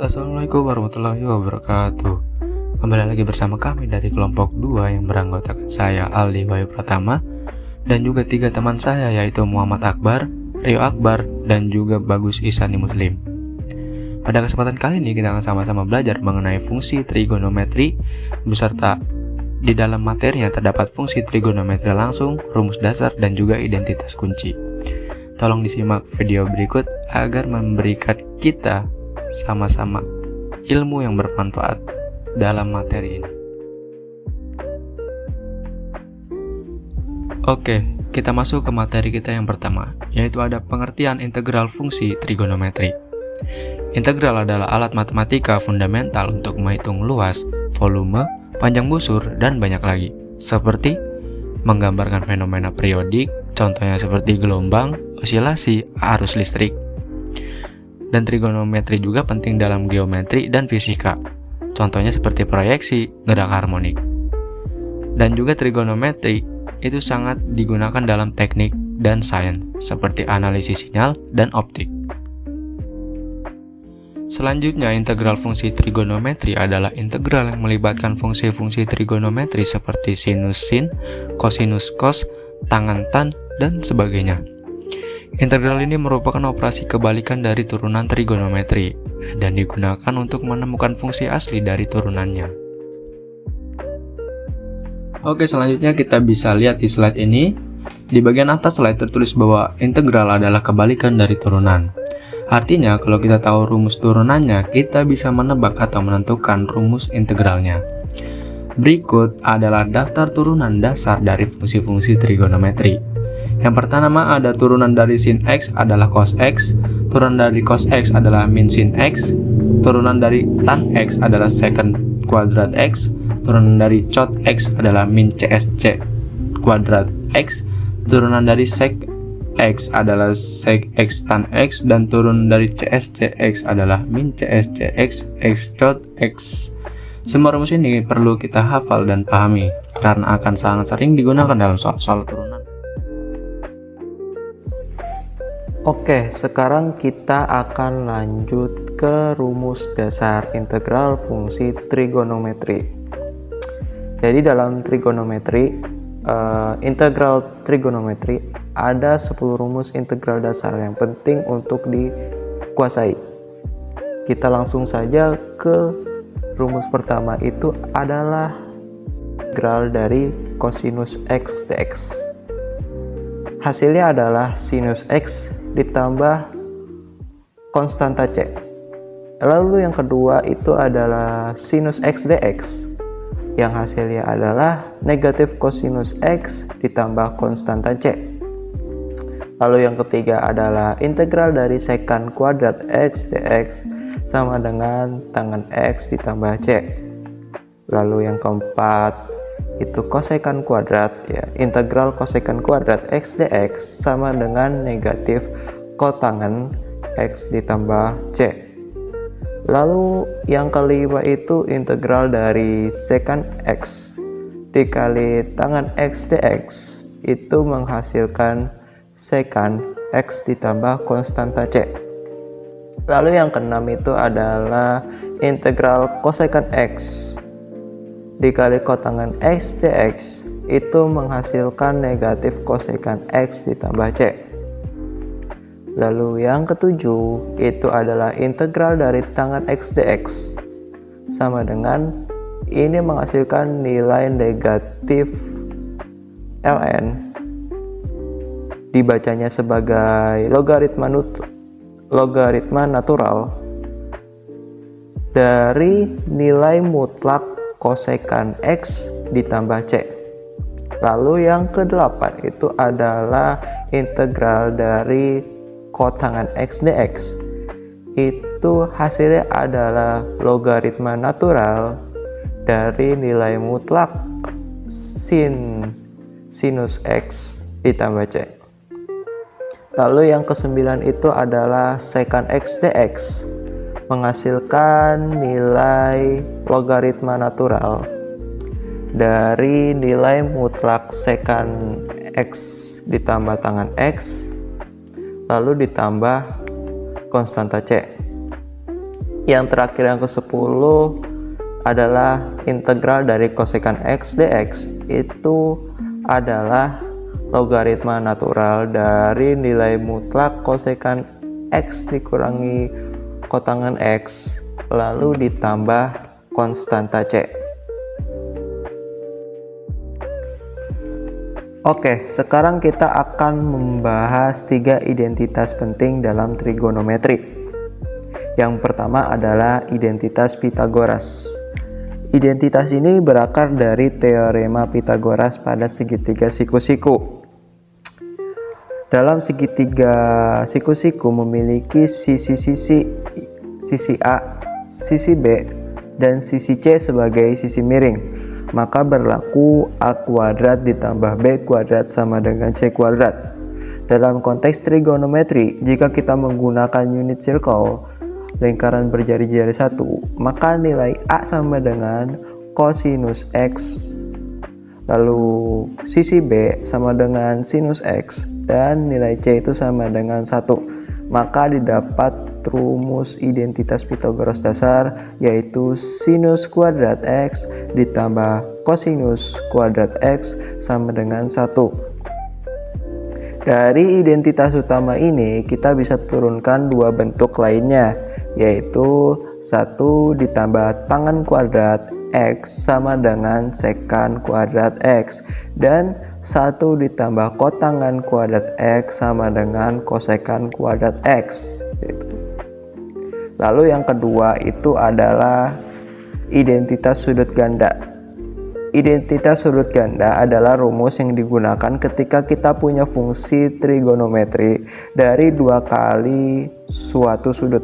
Assalamualaikum warahmatullahi wabarakatuh. Kembali lagi bersama kami dari kelompok 2 yang beranggotakan saya Aldi Wahyu Pratama dan juga 3 teman saya yaitu Muhammad Akbar, Rio Akbar, dan juga Bagus Ihsani Muslim. Pada kesempatan kali ini kita akan sama-sama belajar mengenai fungsi trigonometri beserta di dalam materinya terdapat fungsi trigonometri langsung, rumus dasar, dan juga identitas kunci. Tolong disimak video berikut agar memberikan kita sama-sama ilmu yang bermanfaat dalam materi ini. Oke, kita masuk ke materi kita yang pertama, yaitu ada pengertian integral fungsi trigonometri. Integral adalah alat matematika fundamental untuk menghitung luas, volume, panjang busur, dan banyak lagi, seperti menggambarkan fenomena periodik, contohnya seperti gelombang, osilasi, arus listrik. Dan trigonometri juga penting dalam geometri dan fisika, contohnya seperti proyeksi, gerak harmonik. Dan juga trigonometri itu sangat digunakan dalam teknik dan sains, seperti analisis sinyal dan optik. Selanjutnya, integral fungsi trigonometri adalah integral yang melibatkan fungsi-fungsi trigonometri seperti sinus sin, kosinus kos, tangen tan, dan sebagainya. Integral ini merupakan operasi kebalikan dari turunan trigonometri dan digunakan untuk menemukan fungsi asli dari turunannya. Oke, selanjutnya kita bisa lihat di slide ini. Di bagian atas slide tertulis bahwa integral adalah kebalikan dari turunan. Artinya, kalau kita tahu rumus turunannya, kita bisa menebak atau menentukan rumus integralnya. Berikut adalah daftar turunan dasar dari fungsi-fungsi trigonometri. Yang pertama ada turunan dari sin X adalah cos X, turunan dari cos X adalah min sin X, turunan dari tan X adalah secant kuadrat X, turunan dari cot X adalah min CSC kuadrat X, turunan dari sec X adalah sec X tan X, dan turunan dari CSC X adalah min CSC X X cot X. Semua rumus ini perlu kita hafal dan pahami karena akan sangat sering digunakan dalam soal-soal turunan. Oke, sekarang kita akan lanjut ke rumus dasar integral fungsi trigonometri. Jadi dalam trigonometri, integral trigonometri ada 10 rumus integral dasar yang penting untuk dikuasai. Kita langsung saja ke rumus pertama, itu adalah integral dari kosinus X dx. Hasilnya adalah sinus X ditambah konstanta C. Lalu yang kedua itu adalah sinus X dx, yang hasilnya adalah negatif kosinus X ditambah konstanta C. Lalu yang ketiga adalah integral dari sekant kuadrat X dx sama dengan tangen X ditambah C. Lalu yang keempat itu kosekant kuadrat, ya, integral kosekant kuadrat X dx sama dengan negatif kotangen X ditambah C. Lalu yang kelima itu integral dari sekant X dikali tangen X dx itu menghasilkan sekant X ditambah konstanta C. Lalu yang keenam itu adalah integral kosekant X dikali kotangen X dx itu menghasilkan negatif kosekant X ditambah C. Lalu yang ketujuh itu adalah integral dari tangen X dx sama dengan ini menghasilkan nilai negatif ln, dibacanya sebagai logaritma natural dari nilai mutlak kosekant X ditambah C. Lalu yang kedelapan itu adalah integral dari kotangen X dx. Itu hasilnya adalah logaritma natural dari nilai mutlak sinus X ditambah C. Lalu yang kesembilan itu adalah sekant X dx, menghasilkan nilai logaritma natural dari nilai mutlak sekant X ditambah tangen X lalu ditambah konstanta C. Yang terakhir yang ke-10 adalah integral dari kosekan x dx. Itu adalah logaritma natural dari nilai mutlak kosekan x dikurangi kotangan x lalu ditambah konstanta c. Oke, sekarang kita akan membahas 3 identitas penting dalam trigonometri. Yang pertama adalah identitas Pythagoras. Identitas ini berakar dari teorema Pythagoras pada segitiga siku-siku. Dalam segitiga siku-siku memiliki sisi-sisi, sisi A, sisi B, dan sisi C sebagai sisi miring. Maka berlaku A kuadrat ditambah B kuadrat sama dengan C kuadrat. Dalam konteks trigonometri, jika kita menggunakan unit circle, lingkaran berjari-jari 1, maka nilai A sama dengan cosinus X, lalu sisi B sama dengan sinus X, dan nilai C itu sama dengan 1. Maka didapat rumus identitas Pythagoras dasar, yaitu sinus kuadrat X ditambah cosinus kuadrat X sama dengan 1. Dari identitas utama ini kita bisa turunkan 2 bentuk lainnya, yaitu 1 ditambah tangan kuadrat X sama dengan sekan kuadrat X, dan 1 ditambah kotangan kuadrat X sama dengan kosekan kuadrat X. Lalu yang kedua itu adalah identitas sudut ganda. Identitas sudut ganda adalah rumus yang digunakan ketika kita punya fungsi trigonometri dari 2 kali suatu sudut.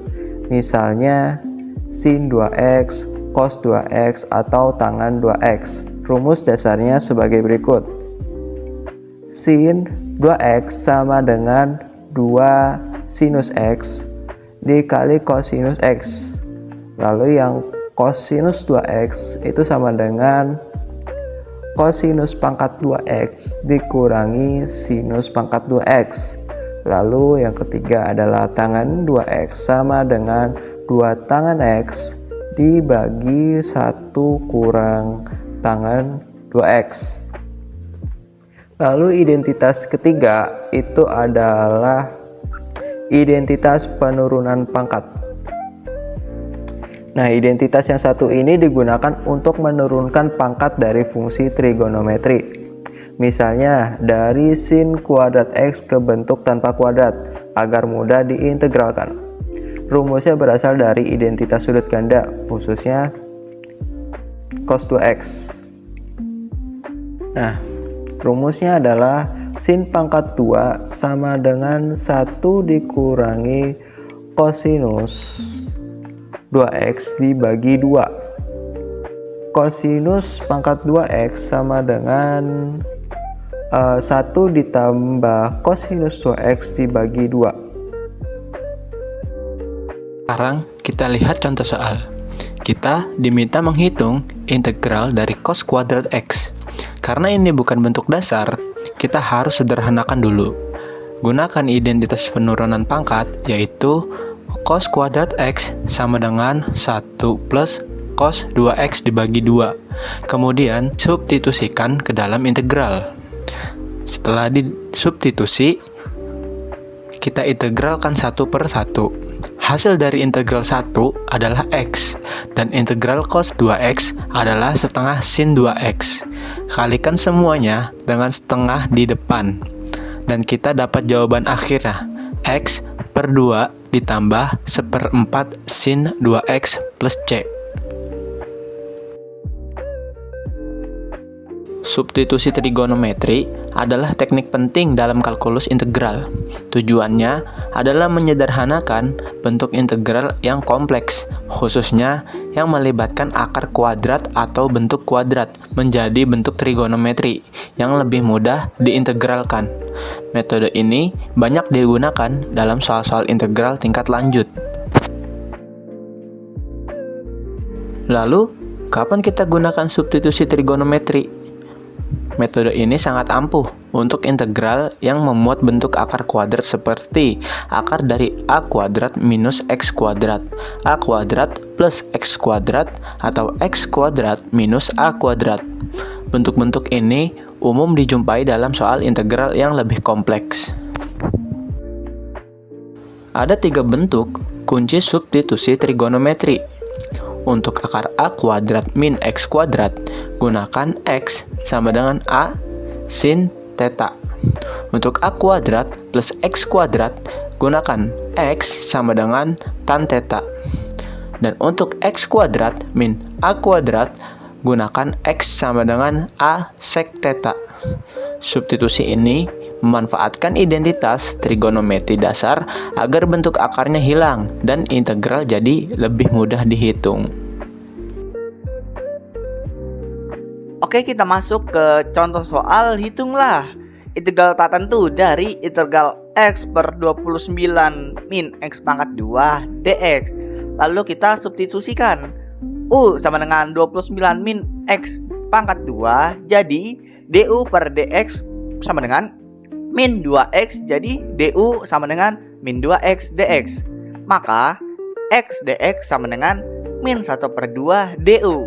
Misalnya sin 2x, cos 2x, atau tangan 2x. Rumus dasarnya sebagai berikut. Sin 2x sama dengan 2 sinus x dikali cosinus x. Lalu yang cosinus 2x itu sama dengan cosinus pangkat 2x dikurangi sinus pangkat 2x. Lalu yang ketiga adalah tangan 2x sama dengan 2 tangan x dibagi 1 kurang tangan 2x. Lalu identitas ketiga itu adalah identitas penurunan pangkat. Nah, identitas yang satu ini digunakan untuk menurunkan pangkat dari fungsi trigonometri. Misalnya, dari sin kuadrat X ke bentuk tanpa kuadrat, agar mudah diintegralkan. Rumusnya berasal dari identitas sudut ganda, khususnya cos 2x. Nah, rumusnya adalah sin pangkat 2 sama dengan 1 dikurangi cosinus 2x dibagi 2. Cosinus pangkat 2x sama dengan 1 ditambah cosinus 2x dibagi 2. Sekarang kita lihat contoh soal. Kita diminta menghitung integral dari cos kuadrat X. Karena ini bukan bentuk dasar, kita harus sederhanakan dulu. Gunakan identitas penurunan pangkat, yaitu cos kuadrat X sama dengan 1 plus cos 2X dibagi 2. Kemudian substitusikan ke dalam integral. Setelah disubstitusi, kita integralkan 1 per 1. Hasil dari integral 1 adalah X, dan integral cos 2X adalah setengah sin 2X. Kalikan semuanya dengan setengah di depan, dan kita dapat jawaban akhirnya, X per 2 ditambah 1/4 sin 2X plus C. Substitusi trigonometri adalah teknik penting dalam kalkulus integral. Tujuannya adalah menyederhanakan bentuk integral yang kompleks, khususnya yang melibatkan akar kuadrat atau bentuk kuadrat menjadi bentuk trigonometri yang lebih mudah diintegralkan. Metode ini banyak digunakan dalam soal-soal integral tingkat lanjut. Lalu, kapan kita gunakan substitusi trigonometri? Metode ini sangat ampuh untuk integral yang memuat bentuk akar kuadrat seperti akar dari A kuadrat minus X kuadrat, A kuadrat plus X kuadrat, atau X kuadrat minus A kuadrat. Bentuk-bentuk ini umum dijumpai dalam soal integral yang lebih kompleks. Ada 3 bentuk kunci substitusi trigonometri. Untuk akar A kuadrat min X kuadrat, gunakan X sama dengan A sin theta. Untuk A kuadrat plus X kuadrat, gunakan X sama dengan tan theta. Dan untuk X kuadrat min A kuadrat, gunakan X sama dengan A sec theta. Substitusi ini memanfaatkan identitas trigonometri dasar agar bentuk akarnya hilang dan integral jadi lebih mudah dihitung. Oke, kita masuk ke contoh soal. Hitunglah integral tak tentu dari integral X per 29 min X pangkat 2 dx. Lalu kita substitusikan U sama dengan 29 min X pangkat 2, jadi du per dx sama dengan min 2x, jadi du sama dengan min 2x dx. Maka x dx sama dengan min 1/2 du.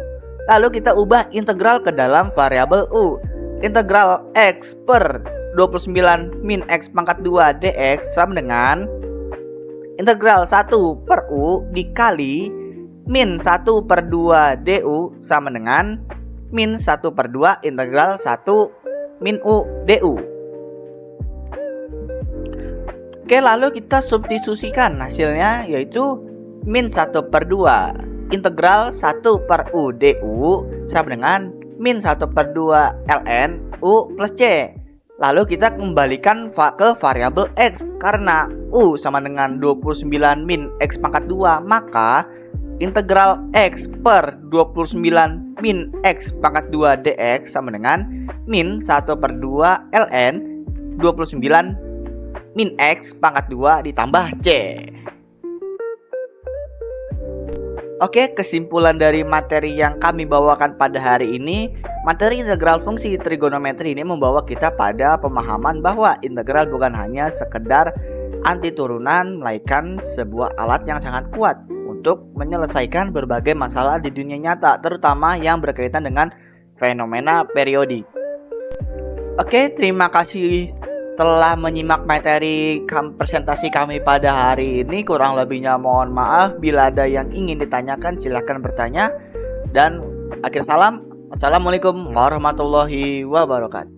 Lalu kita ubah integral ke dalam variabel u. Integral x per 29 min x pangkat 2 dx sama dengan integral 1 per u dikali min 1/2 du sama dengan min 1/2 integral 1 min u du. Oke, lalu kita substitusikan hasilnya, yaitu min 1/2 integral 1 per u du sama dengan min 1/2 ln u plus c. Lalu kita kembalikan ke variabel x. Karena u sama dengan 29 min x pangkat 2, maka integral x per 29 min x pangkat 2 dx sama dengan min 1/2 ln 29 min X pangkat 2 ditambah C. Oke, kesimpulan dari materi yang kami bawakan pada hari ini, materi integral fungsi trigonometri ini membawa kita pada pemahaman bahwa integral bukan hanya sekedar anti turunan, melainkan sebuah alat yang sangat kuat untuk menyelesaikan berbagai masalah di dunia nyata, terutama yang berkaitan dengan fenomena periodik. Oke, terima kasih telah menyimak materi presentasi kami pada hari ini. Kurang lebihnya mohon maaf. Bila ada yang ingin ditanyakan, silahkan bertanya. Dan akhir salam, assalamualaikum warahmatullahi wabarakatuh.